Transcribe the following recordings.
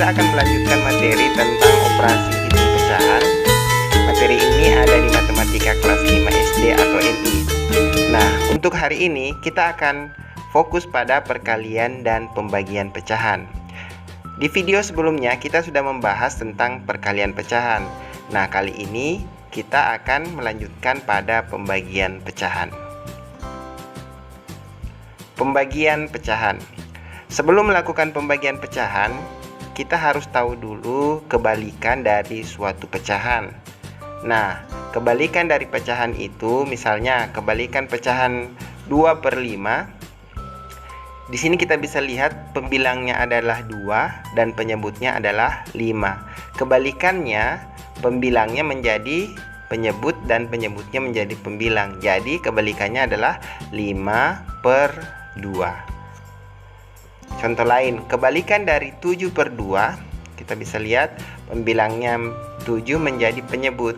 kita akan melanjutkan materi tentang operasi hitung pecahan. Materi ini ada di Matematika kelas 5 SD atau MI. Nah, untuk hari ini kita akan fokus pada perkalian dan pembagian pecahan. Di video sebelumnya kita sudah membahas tentang perkalian pecahan. Nah, kali ini kita akan melanjutkan pada pembagian pecahan. Pembagian pecahan. Sebelum melakukan pembagian pecahan, kita harus tahu dulu kebalikan dari suatu pecahan. Nah, kebalikan dari pecahan itu misalnya kebalikan pecahan 2/5. Di sini kita bisa lihat pembilangnya adalah 2 dan penyebutnya adalah 5. Kebalikannya, pembilangnya menjadi penyebut dan penyebutnya menjadi pembilang. Jadi kebalikannya adalah 5/2. Contoh lain, kebalikan dari 7/2, kita bisa lihat pembilangnya 7 menjadi penyebut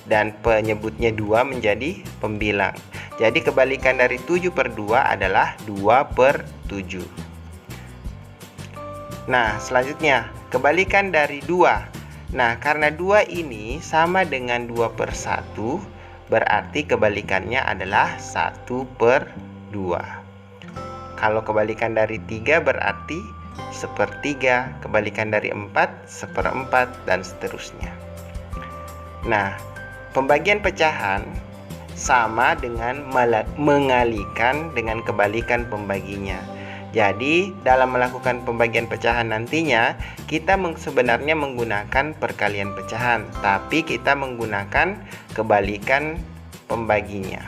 dan penyebutnya 2 menjadi pembilang. Jadi kebalikan dari 7/2 adalah 2/7. Nah, selanjutnya kebalikan dari 2. Nah, karena 2 ini sama dengan 2/1, berarti kebalikannya adalah 1/2. Kalau kebalikan dari 3 berarti 1/3, kebalikan dari 4 1/4, dan seterusnya. Nah, pembagian pecahan sama dengan mengalihkan dengan kebalikan pembaginya. Jadi, dalam melakukan pembagian pecahan nantinya, kita sebenarnya menggunakan perkalian pecahan, tapi kita menggunakan kebalikan pembaginya.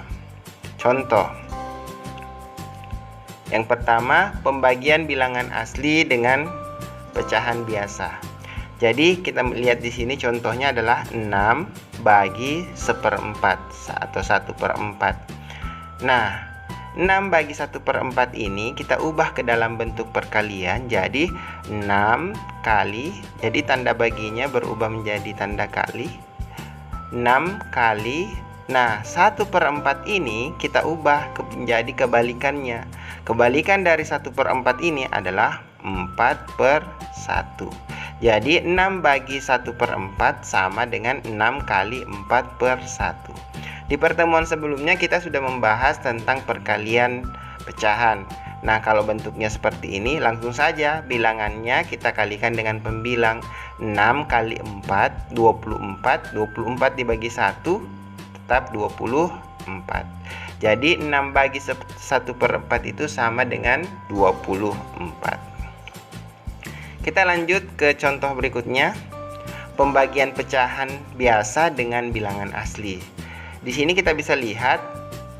Contoh. Yang pertama, pembagian bilangan asli dengan pecahan biasa. Jadi kita melihat di sini contohnya adalah 6 bagi 1/4 atau 1/4. Nah, 6 bagi 1/4 ini kita ubah ke dalam bentuk perkalian. Jadi 6 kali, jadi tanda baginya berubah menjadi tanda kali. 6 kali. Nah, 1/4 ini kita ubah menjadi kebalikannya. Kebalikan dari 1/4 ini adalah 4/1. Jadi 6 bagi 1/4 sama dengan 6 kali 4/1. Di pertemuan sebelumnya kita sudah membahas tentang perkalian pecahan. Nah, kalau bentuknya seperti ini, langsung saja bilangannya kita kalikan dengan pembilang. 6 kali 4, 24. 24 dibagi 1 tetap 24. Jadi 6 bagi 1/4 itu sama dengan 24. Kita lanjut ke contoh berikutnya. Pembagian pecahan biasa dengan bilangan asli. Di sini kita bisa lihat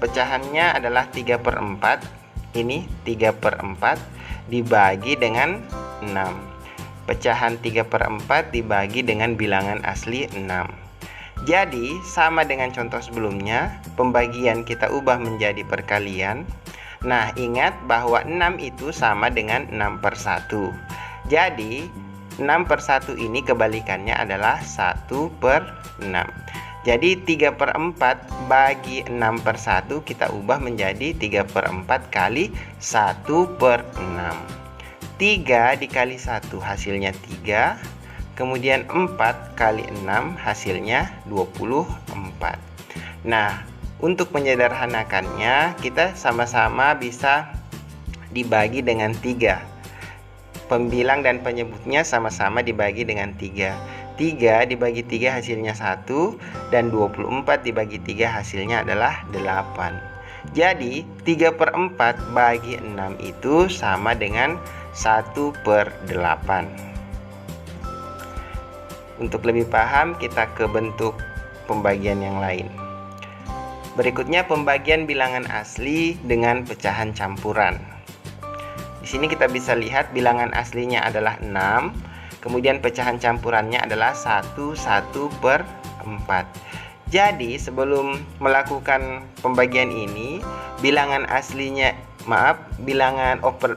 pecahannya adalah 3/4. Ini 3/4 dibagi dengan 6. Pecahan 3/4 dibagi dengan bilangan asli 6. Jadi, sama dengan contoh sebelumnya, pembagian kita ubah menjadi perkalian. Nah, ingat bahwa 6 itu sama dengan 6/1. Jadi, 6/1 ini kebalikannya adalah 1/6. Jadi, 3/4 bagi 6/1 kita ubah menjadi 3/4 kali 1/6. 3 dikali 1 hasilnya 3. Kemudian 4 kali 6 hasilnya 24. Nah, untuk menyederhanakannya, kita sama-sama bisa dibagi dengan 3. Pembilang dan penyebutnya sama-sama dibagi dengan 3. 3 dibagi 3 hasilnya 1, dan 24 dibagi 3 hasilnya adalah 8. Jadi, 3/4 bagi 6 itu sama dengan 1/8. Untuk lebih paham, kita ke bentuk pembagian yang lain. Berikutnya pembagian bilangan asli dengan pecahan campuran. Di sini kita bisa lihat bilangan aslinya adalah 6, kemudian pecahan campurannya adalah 1/4. Jadi sebelum melakukan pembagian ini, bilangan aslinya,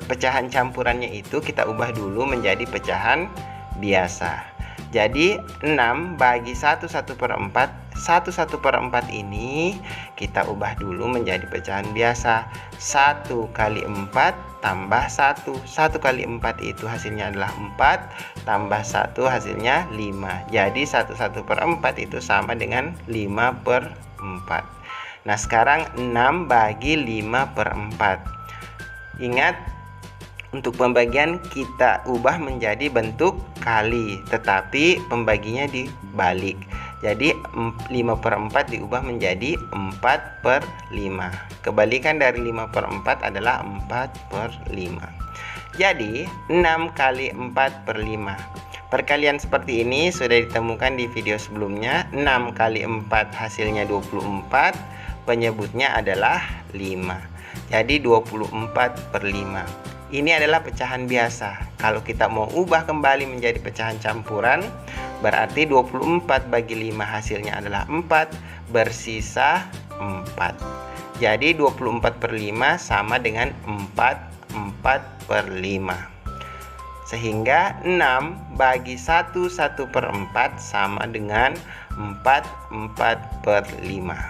pecahan campurannya itu kita ubah dulu menjadi pecahan biasa. Jadi 6 bagi 1/4, 1/4 ini kita ubah dulu menjadi pecahan biasa. 1 kali 4 tambah 1. 1 kali 4 itu hasilnya adalah 4, tambah 1 hasilnya 5. Jadi 1/4 itu sama dengan 5/4. Nah, sekarang 6 bagi 5/4. Ingat, untuk pembagian kita ubah menjadi bentuk kali, tetapi pembaginya dibalik. Jadi 5/4 diubah menjadi 4/5. Kebalikan dari 5/4 adalah 4/5. Jadi 6 kali 4/5. Perkalian seperti ini sudah ditemukan di video sebelumnya. 6 kali 4 hasilnya 24. Penyebutnya adalah 5. Jadi 24/5. Ini adalah pecahan biasa. Kalau kita mau ubah kembali menjadi pecahan campuran, berarti 24 bagi 5 hasilnya adalah 4, bersisa 4. Jadi 24/5 sama dengan 4/5. Sehingga 6 bagi 1/4 sama dengan 4/5.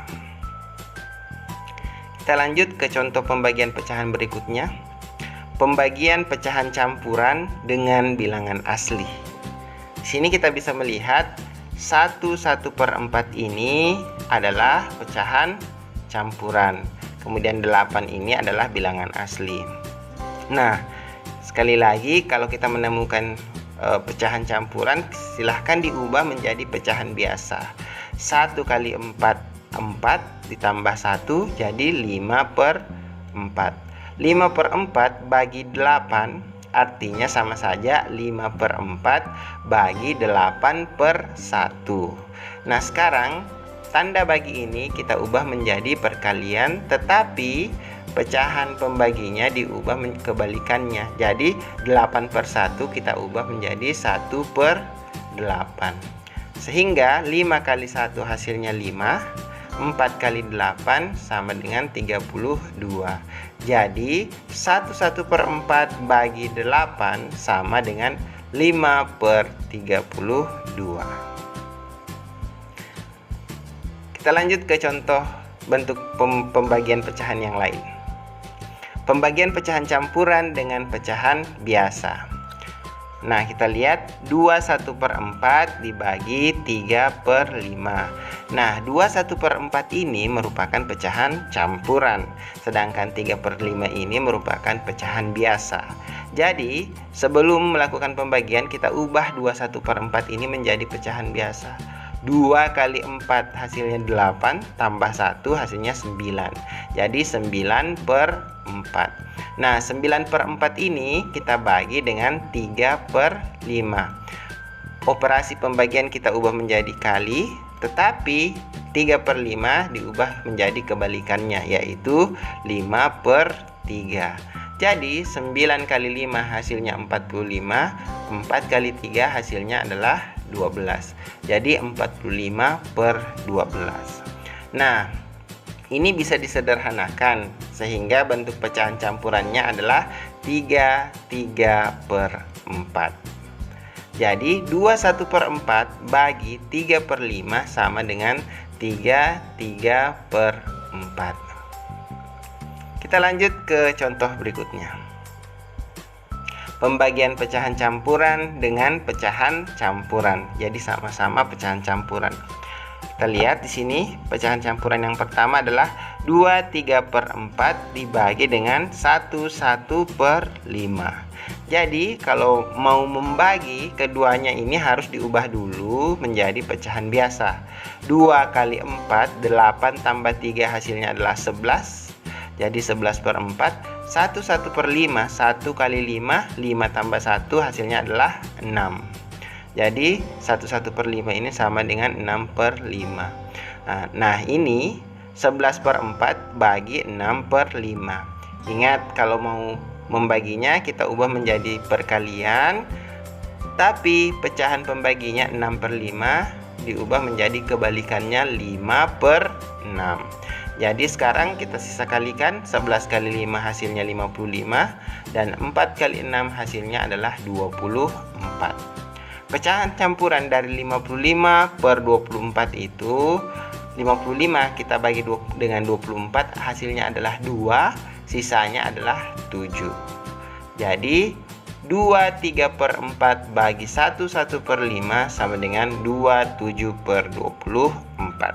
Kita lanjut ke contoh pembagian pecahan berikutnya. Pembagian pecahan campuran dengan bilangan asli. Di sini kita bisa melihat 1/4 ini adalah pecahan campuran. Kemudian 8 ini adalah bilangan asli. Nah, sekali lagi kalau kita menemukan pecahan campuran, silahkan diubah menjadi pecahan biasa. 1 kali 4 ditambah 1 jadi 5/4. 5/4 bagi 8 artinya sama saja 5/4 bagi 8/1. Nah, sekarang tanda bagi ini kita ubah menjadi perkalian, tetapi pecahan pembaginya diubah kebalikannya. Jadi 8/1 kita ubah menjadi 1/8. Sehingga 5 kali 1 hasilnya 5. 4 kali 8 sama dengan 32. Jadi 1/4 bagi 8 sama dengan 5/32. Kita lanjut ke contoh bentuk pembagian pecahan yang lain. Pembagian pecahan campuran dengan pecahan biasa. Nah, kita lihat 2/4 dibagi 3/5. Nah, 2/4 ini merupakan pecahan campuran, sedangkan 3/5 ini merupakan pecahan biasa. Jadi, sebelum melakukan pembagian, kita ubah 2/4 ini menjadi pecahan biasa. 2 kali 4 hasilnya 8, tambah 1 hasilnya 9. Jadi 9/4. Nah, 9/4 ini kita bagi dengan 3/5. Operasi pembagian kita ubah menjadi kali, tetapi 3/5 diubah menjadi kebalikannya, yaitu 5/3. Jadi 9 kali 5 hasilnya 45, 4 kali 3 hasilnya adalah 12. Jadi 45/12. Nah, ini bisa disederhanakan sehingga bentuk pecahan campurannya adalah 3/4. Jadi 2/4 bagi 3/5 sama dengan 3/4. Kita lanjut ke contoh berikutnya. Pembagian pecahan campuran dengan pecahan campuran. Jadi sama-sama pecahan campuran. Kita lihat di sini pecahan campuran yang pertama adalah 2/3/4 dibagi dengan 1/1/5. Jadi kalau mau membagi keduanya ini harus diubah dulu menjadi pecahan biasa. 2 kali 4, 8 tambah 3 hasilnya adalah 11. Jadi 11/4. 1/1/5, 1 kali 5, 5 tambah 1 hasilnya adalah 6. Jadi 1/1/5 ini sama dengan 6/5. Nah, ini 11/4 bagi 6/5. Ingat, kalau mau membaginya kita ubah menjadi perkalian, tapi pecahan pembaginya 6/5 diubah menjadi kebalikannya 5/6. Jadi sekarang kita sisa kalikan, 11 kali 5 hasilnya 55 dan 4 kali 6 hasilnya adalah 24. Pecahan campuran dari 55/24 itu 55 kita bagi dengan 24 hasilnya adalah 2, sisanya adalah 7. Jadi 23/4 bagi 1/5 sama dengan 27/24.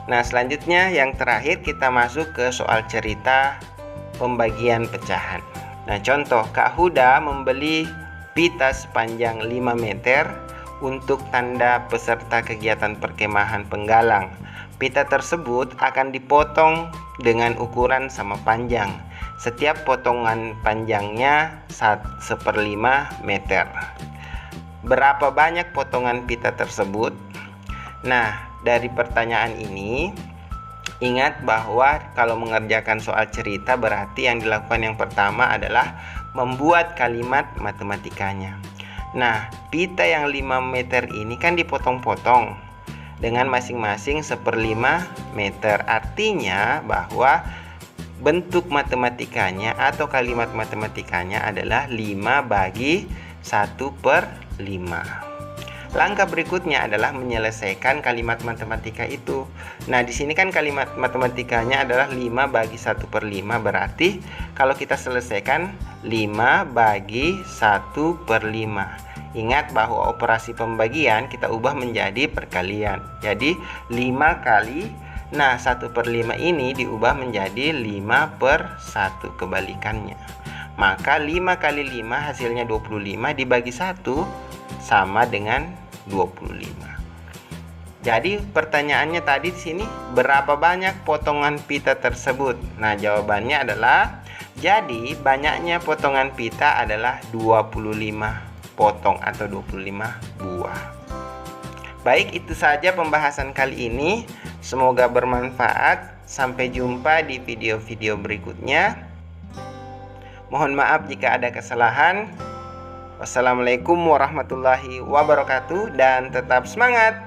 Nah, selanjutnya yang terakhir kita masuk ke soal cerita pembagian pecahan. Nah, contoh, Kak Huda membeli pita sepanjang 5 meter untuk tanda peserta kegiatan perkemahan penggalang. Pita tersebut akan dipotong dengan ukuran sama panjang. Setiap potongan panjangnya 1/5 meter. Berapa banyak potongan pita tersebut? Nah, dari pertanyaan ini, ingat bahwa kalau mengerjakan soal cerita berarti yang dilakukan yang pertama adalah membuat kalimat matematikanya. Nah, pita yang 5 meter ini kan dipotong-potong dengan masing-masing 1/5 meter. Artinya bahwa bentuk matematikanya atau kalimat matematikanya adalah 5 bagi 1/5. Langkah berikutnya adalah menyelesaikan kalimat matematika itu. Nah, di sini kan kalimat matematikanya adalah 5 bagi 1/5. Berarti kalau kita selesaikan 5 bagi 1/5. Ingat bahwa operasi pembagian kita ubah menjadi perkalian. Jadi 5 kali, nah 1/5 ini diubah menjadi 5/1 kebalikannya. Maka 5 kali 5 hasilnya 25 dibagi 1 sama dengan 25. Jadi pertanyaannya tadi di sini berapa banyak potongan pita tersebut? Nah, jawabannya adalah jadi banyaknya potongan pita adalah 25 potong atau 25 buah. Baik, itu saja pembahasan kali ini. Semoga bermanfaat. Sampai jumpa di video-video berikutnya. Mohon maaf jika ada kesalahan. Wassalamualaikum warahmatullahi wabarakatuh dan tetap semangat.